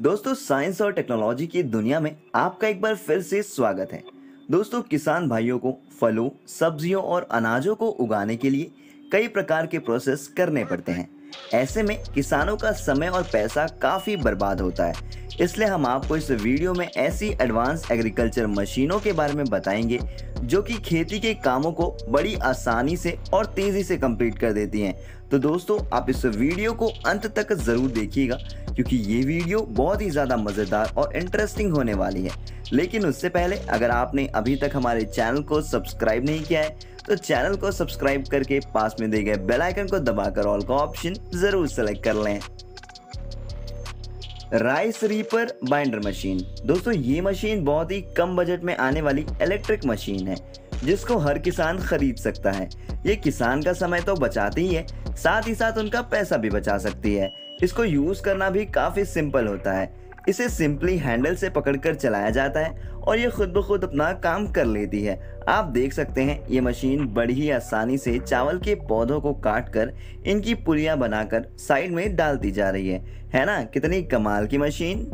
दोस्तों, साइंस और टेक्नोलॉजी की दुनिया में आपका एक बार फिर से स्वागत है। दोस्तों, किसान भाइयों को फलों, सब्जियों और अनाजों को उगाने के लिए कई प्रकार के प्रोसेस करने पड़ते हैं। ऐसे में किसानों का समय और पैसा काफी बर्बाद होता है। इसलिए हम आपको इस वीडियो में ऐसी एडवांस एग्रीकल्चर मशीनों के बारे में बताएंगे जो कि खेती के कामों को बड़ी आसानी से और तेजी से कंप्लीट कर देती हैं। तो दोस्तों, आप इस वीडियो को अंत तक जरूर देखिएगा क्योंकि ये वीडियो बहुत ही ज़्यादा मज़ेदार और इंटरेस्टिंग होने वाली है। लेकिन उससे पहले अगर आपने अभी तक हमारे चैनल को सब्सक्राइब नहीं किया है तो चैनल को सब्सक्राइब करके पास में दिए गए बेल आइकन को दबाकर ऑल का ऑप्शन ज़रूर सेलेक्ट कर लें। Rice reaper binder machine. दोस्तों, ये मशीन बहुत ही कम बजट में आने वाली इलेक्ट्रिक मशीन है जिसको हर किसान खरीद सकता है। ये किसान का समय तो बचाती ही है, साथ ही साथ उनका पैसा भी बचा सकती है। इसको यूज करना भी काफी सिंपल होता है। इसे सिंपली हैंडल से पकड़कर चलाया जाता है और ये खुद ब खुद अपना काम कर लेती है। आप देख सकते हैं ये मशीन बड़ी ही आसानी से चावल के पौधों को काटकर इनकी पुलियां बनाकर साइड में डालती जा रही है ना? कितनी कमाल की machine.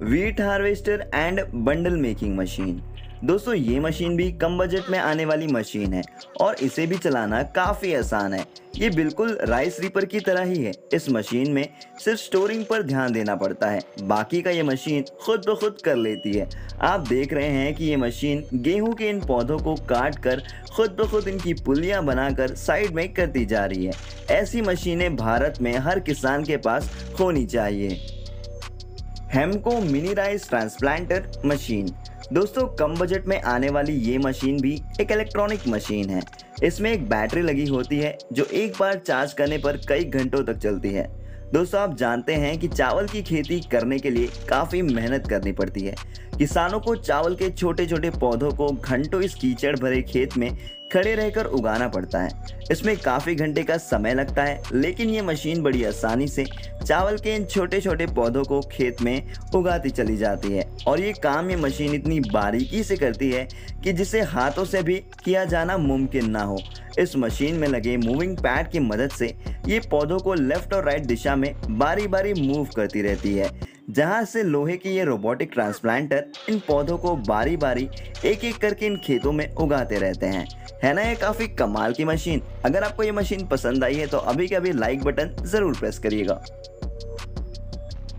Wheat harvester and bundle making machine. दोस्तों, ये मशीन भी कम बजट में आने वाली मशीन है और इसे भी चलाना काफ़ी आसान है। ये बिल्कुल राइस रीपर की तरह ही है। इस मशीन में सिर्फ स्टोरिंग पर ध्यान देना पड़ता है, बाकी का ये मशीन खुद ब खुद कर लेती है। आप देख रहे हैं कि ये मशीन गेहूं के इन पौधों को काट कर खुद ब खुद इनकी पुलियां बनाकर साइड में करती जा रही है। ऐसी मशीनें भारत में हर किसान के पास होनी चाहिए। हेमको मिनी राइस ट्रांसप्लांटर मशीन। दोस्तों, कम बजट में आने वाली ये मशीन भी एक इलेक्ट्रॉनिक मशीन है। इसमें एक बैटरी लगी होती है जो एक बार चार्ज करने पर कई घंटों तक चलती है। दोस्तों, आप जानते हैं कि चावल की खेती करने के लिए काफ़ी मेहनत करनी पड़ती है। किसानों को चावल के छोटे छोटे पौधों को घंटों इस कीचड़ भरे खेत में खड़े रहकर उगाना पड़ता है। इसमें काफ़ी घंटे का समय लगता है, लेकिन ये मशीन बड़ी आसानी से चावल के इन छोटे छोटे पौधों को खेत में उगाती चली जाती है और ये काम ये मशीन इतनी बारीकी से करती है कि जिसे हाथों से भी किया जाना मुमकिन ना हो। इस मशीन में लगे मूविंग पैड की मदद से ये पौधों को लेफ्ट और राइट दिशा में बारी बारी मूव करती रहती है, जहां से लोहे की ये रोबोटिक ट्रांसप्लांटर इन पौधों को बारी बारी एक एक करके इन खेतों में उगाते रहते हैं। है ना ये काफी कमाल की मशीन। अगर आपको ये मशीन पसंद आई है तो अभी के अभी लाइक बटन जरूर प्रेस करिएगा।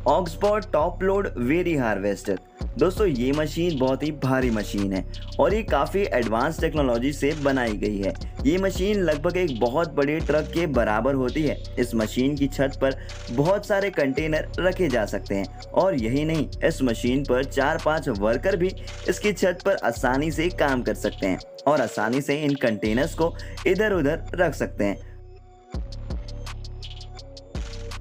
Oxford top load very harvester. दोस्तों, ये मशीन बहुत ही भारी मशीन है और ये काफ़ी एडवांस टेक्नोलॉजी से बनाई गई है। ये मशीन लगभग एक बहुत बड़े ट्रक के बराबर होती है। इस मशीन की छत पर बहुत सारे कंटेनर रखे जा सकते हैं और यही नहीं, इस मशीन पर 4-5 वर्कर भी इसकी छत पर आसानी से काम कर सकते हैं और आसानी से इन कंटेनर्स को इधर उधर रख सकते हैं।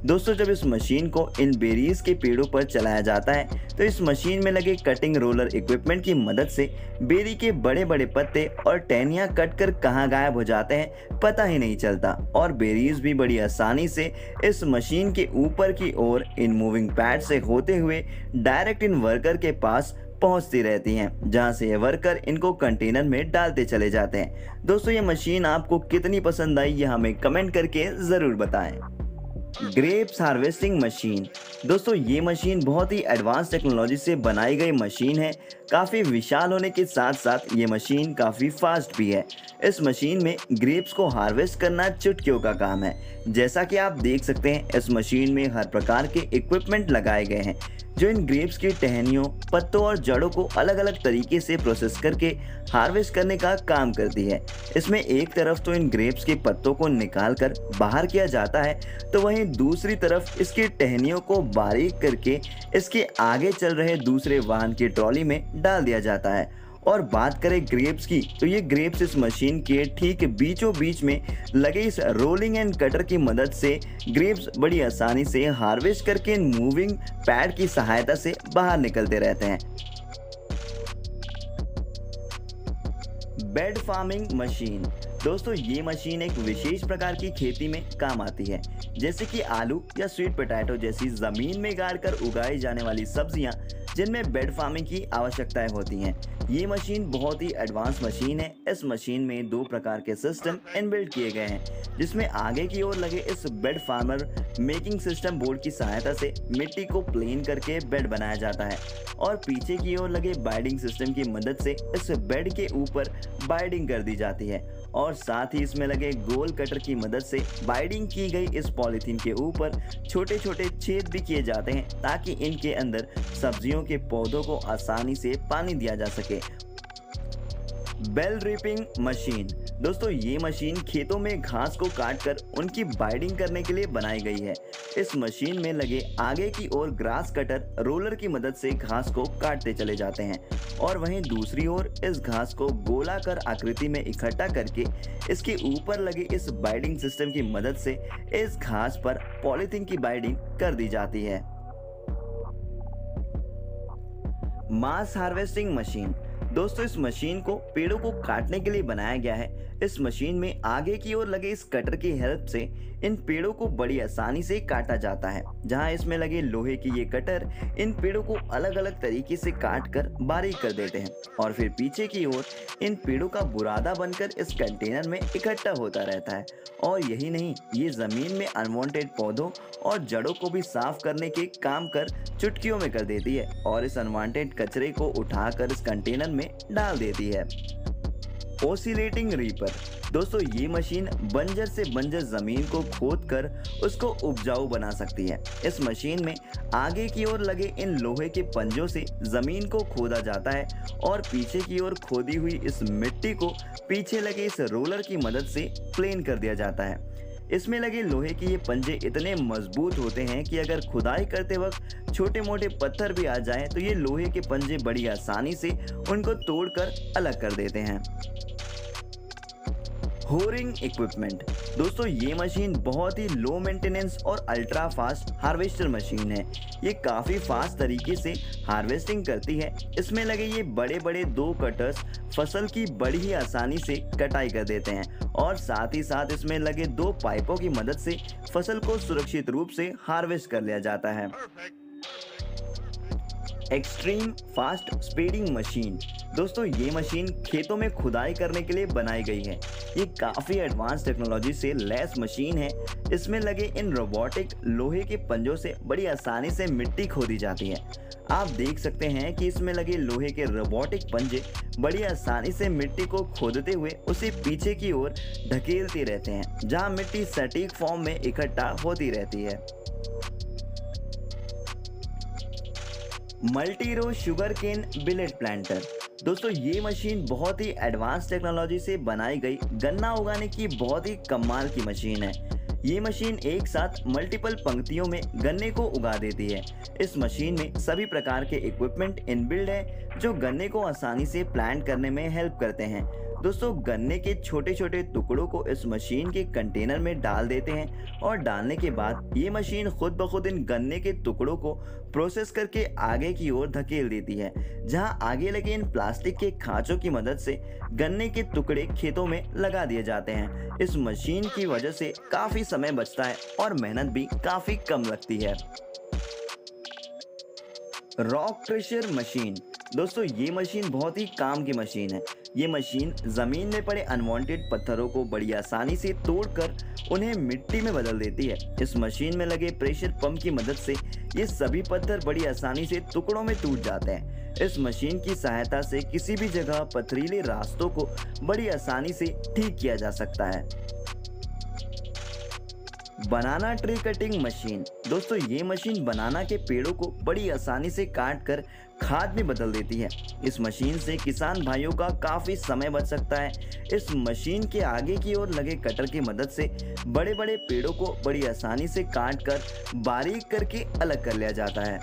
दोस्तों, जब इस मशीन को इन बेरीज के पेड़ों पर चलाया जाता है तो इस मशीन में लगे कटिंग रोलर इक्विपमेंट की मदद से बेरी के बड़े बड़े पत्ते और टहनियाँ कट कर कहाँ गायब हो जाते हैं पता ही नहीं चलता और बेरीज भी बड़ी आसानी से इस मशीन के ऊपर की ओर इन मूविंग पैड से होते हुए डायरेक्ट इन वर्कर के पास पहुंचती रहती हैं, जहां से ये वर्कर इनको कंटेनर में डालते चले जाते हैं। दोस्तों, ये मशीन आपको कितनी पसंद आई ये हमें कमेंट करके ज़रूर बताएं। Grapes harvesting machine. दोस्तों, ये मशीन बहुत ही एडवांस टेक्नोलॉजी से बनाई गई मशीन है। काफ़ी विशाल होने के साथ साथ ये मशीन काफ़ी फास्ट भी है। इस मशीन में ग्रेप्स को हार्वेस्ट करना चुटकियों का काम है। जैसा कि आप देख सकते हैं, इस मशीन में हर प्रकार के इक्विपमेंट लगाए गए हैं जो इन ग्रेप्स की टहनियों, पत्तों और जड़ों को अलग अलग तरीके से प्रोसेस करके हार्वेस्ट करने का काम करती है। इसमें एक तरफ तो इन ग्रेप्स के पत्तों को निकाल कर बाहर किया जाता है, तो वहीं दूसरी तरफ इसकी टहनियों को बारीक करके इसके आगे चल रहे दूसरे वाहन की ट्रॉली में डाल दिया जाता है। और बात करें ग्रेप्स की, तो ये ग्रेप्स इस मशीन के ठीक बीचों बीच में लगे इस रोलिंग एंड कटर की मदद से ग्रेप्स बड़ी आसानी से हार्वेस्ट करके इन मूविंग पैड की सहायता से बाहर निकलते रहते हैं। Bed farming machine. दोस्तों, ये मशीन एक विशेष प्रकार की खेती में काम आती है, जैसे कि आलू या स्वीट पोटैटो जैसी जमीन में गाड़कर उगाई जाने वाली सब्जियां जिनमें बेड फार्मिंग की आवश्यकताएं होती हैं। ये मशीन बहुत ही एडवांस मशीन है। इस मशीन में दो प्रकार के सिस्टम इनबिल्ट किए गए हैं, जिसमें आगे की ओर लगे इस bed farmer making system board की सहायता से मिट्टी को प्लेन करके बेड बनाया जाता है और पीछे की ओर लगे बाइंडिंग सिस्टम की मदद से इस बेड के ऊपर बाइंडिंग कर दी जाती है और साथ ही इसमें लगे गोल कटर की मदद से बाइंडिंग की गई इस पॉलीथीन के ऊपर छोटे छोटे छेद भी किए जाते हैं ताकि इनके अंदर सब्जियों के पौधों को आसानी से पानी दिया जा सके। Bale reaping machine. दोस्तों ये मशीन खेतों में घास को काटकर उनकी बाइंडिंग करने के लिए बनाई गई है। इस मशीन में लगे आगे की ओर ग्रास कटर रोलर की मदद से घास को काटते चले जाते हैं और वहीं दूसरी ओर इस घास को गोलाकार आकृति में इकट्ठा करके इसके ऊपर लगे इस बाइंडिंग सिस्टम की मदद से इस घास पर पॉलीथीन की बाइंडिंग कर दी जाती है। मास हार्वेस्टिंग मशीन। दोस्तों इस मशीन को पेड़ों को काटने के लिए बनाया गया है। इस मशीन में आगे की ओर लगे इस कटर की हेल्प से इन पेड़ों को बड़ी आसानी से काटा जाता है, जहां इसमें लगे लोहे की ये कटर इन पेड़ों को अलग अलग तरीके से काट कर बारीक कर देते हैं और फिर पीछे की ओर इन पेड़ों का बुरादा बनकर इस कंटेनर में इकट्ठा होता रहता है। और यही नहीं, ये जमीन में अनवांटेड पौधों और जड़ों को भी साफ करने के काम कर चुटकियों में कर देती है और इस अनवांटेड कचरे को उठाकर इस कंटेनर में डाल देती है। Oscillating reaper. दोस्तों ये मशीन बंजर से बंजर जमीन को खोदकर उसको उपजाऊ बना सकती है। इस मशीन में आगे की ओर लगे इन लोहे के पंजों से जमीन को खोदा जाता है और पीछे की ओर खोदी हुई इस मिट्टी को पीछे लगे इस रोलर की मदद से प्लेन कर दिया जाता है। इसमें लगे लोहे के ये पंजे इतने मजबूत होते हैं कि अगर खुदाई करते वक्त छोटे मोटे पत्थर भी आ जाएं तो ये लोहे के पंजे बड़ी आसानी से उनको तोड़कर अलग कर देते हैं। होरिंग इक्विपमेंट। दोस्तों ये मशीन बहुत ही लो मेंटेनेंस और अल्ट्रा फास्ट हार्वेस्टर मशीन है। ये काफ़ी फास्ट तरीके से हार्वेस्टिंग करती है। इसमें लगे ये बड़े बड़े दो कटर्स फसल की बड़ी ही आसानी से कटाई कर देते हैं और साथ ही साथ इसमें लगे दो पाइपों की मदद से फसल को सुरक्षित रूप से हार्वेस्ट कर लिया जाता है। Extreme fast speeding machine. दोस्तों ये मशीन खेतों में खुदाई करने के लिए बनाई गई है। ये काफ़ी एडवांस टेक्नोलॉजी से लैस मशीन है। इसमें लगे इन रोबोटिक लोहे के पंजों से बड़ी आसानी से मिट्टी खोदी जाती है। आप देख सकते हैं कि इसमें लगे लोहे के रोबोटिक पंजे बड़ी आसानी से मिट्टी को खोदते हुए उसे पीछे की ओर ढकेलते रहते हैं, जहां मिट्टी सटीक फॉर्म में इकट्ठा होती रहती है। मल्टीरो शुगर केन बिलेट प्लांटर। दोस्तों ये मशीन बहुत ही एडवांस टेक्नोलॉजी से बनाई गई गन्ना उगाने की बहुत ही कमाल की मशीन है। ये मशीन एक साथ मल्टीपल पंक्तियों में गन्ने को उगा देती है। इस मशीन में सभी प्रकार के इक्विपमेंट इनबिल्ड है जो गन्ने को आसानी से प्लांट करने में हेल्प करते हैं। दोस्तों गन्ने के छोटे छोटे टुकड़ों को इस मशीन के कंटेनर में डाल देते हैं और डालने के बाद ये मशीन खुद ब खुद इन गन्ने के टुकड़ों को प्रोसेस करके आगे की ओर धकेल देती है, जहां आगे लगे इन प्लास्टिक के खांचों की मदद से गन्ने के टुकड़े खेतों में लगा दिए जाते हैं। इस मशीन की वजह से काफी समय बचता है और मेहनत भी काफी कम लगती है। Rock crusher machine. दोस्तों ये मशीन बहुत ही काम की मशीन है। ये मशीन जमीन में पड़े अनवांटेड पत्थरों को बड़ी आसानी से तोड़कर उन्हें मिट्टी में बदल देती है। इस मशीन में लगे प्रेशर पंप की मदद से ये सभी पत्थर बड़ी आसानी से टुकड़ों में टूट जाते हैं। इस मशीन की सहायता से किसी भी जगह पथरीले रास्तों को बड़ी आसानी से ठीक किया जा सकता है। बनाना ट्री कटिंग मशीन। दोस्तों ये मशीन बनाना के पेड़ों को बड़ी आसानी से काट कर खाद में बदल देती है। इस मशीन से किसान भाइयों का काफी समय बच सकता है। इस मशीन के आगे की ओर लगे कटर की मदद से बड़े बड़े पेड़ों को बड़ी आसानी से काट कर बारीक करके अलग कर लिया जाता है।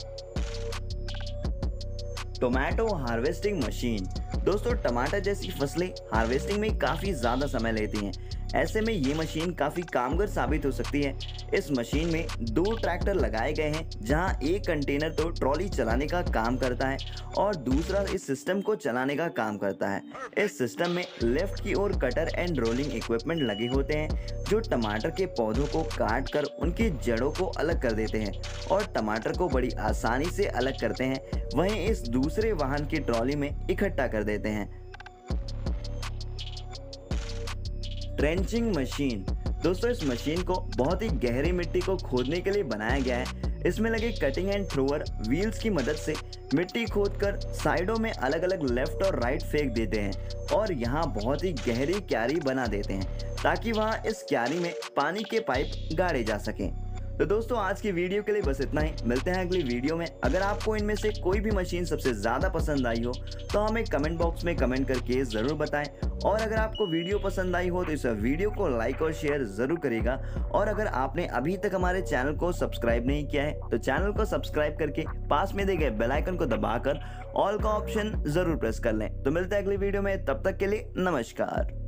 Tomato harvesting machine. दोस्तों टमाटर जैसी फसलें हार्वेस्टिंग में काफी ज्यादा समय लेती हैं। ऐसे में ये मशीन काफी कामगर साबित हो सकती है। इस मशीन में 2 ट्रैक्टर लगाए गए हैं, जहां एक कंटेनर तो ट्रॉली चलाने का काम करता है और दूसरा इस सिस्टम को चलाने का काम करता है। इस सिस्टम में लेफ्ट की ओर कटर एंड रोलिंग इक्विपमेंट लगे होते हैं जो टमाटर के पौधों को काट कर उनकी जड़ों को अलग कर देते हैं और टमाटर को बड़ी आसानी से अलग करते हैं, वहीं इस दूसरे वाहन की ट्रॉली में इकट्ठा कर देते हैं। Trenching machine. दोस्तों, इस मशीन को बहुत ही गहरी मिट्टी को खोदने के लिए बनाया गया है। इसमें लगे कटिंग एंड थ्रोअर व्हील्स की मदद से मिट्टी खोदकर साइडों में अलग अलग लेफ्ट और राइट फेंक देते हैं और यहाँ बहुत ही गहरी क्यारी बना देते हैं ताकि वहाँ इस क्यारी में पानी के पाइप गाड़े जा सकें। तो दोस्तों, आज की वीडियो के लिए बस इतना ही। मिलते हैं अगली वीडियो में। अगर आपको इनमें से कोई भी मशीन सबसे ज़्यादा पसंद आई हो तो हमें कमेंट बॉक्स में कमेंट करके ज़रूर बताएं और अगर आपको वीडियो पसंद आई हो तो इस वीडियो को लाइक और शेयर ज़रूर करिएगा। और अगर आपने अभी तक हमारे चैनल को सब्सक्राइब नहीं किया है तो चैनल को सब्सक्राइब करके पास में दिए गए बेल आइकन को दबाकर ऑल का ऑप्शन ज़रूर प्रेस कर लें। तो मिलते हैं अगली वीडियो में, तब तक के लिए नमस्कार।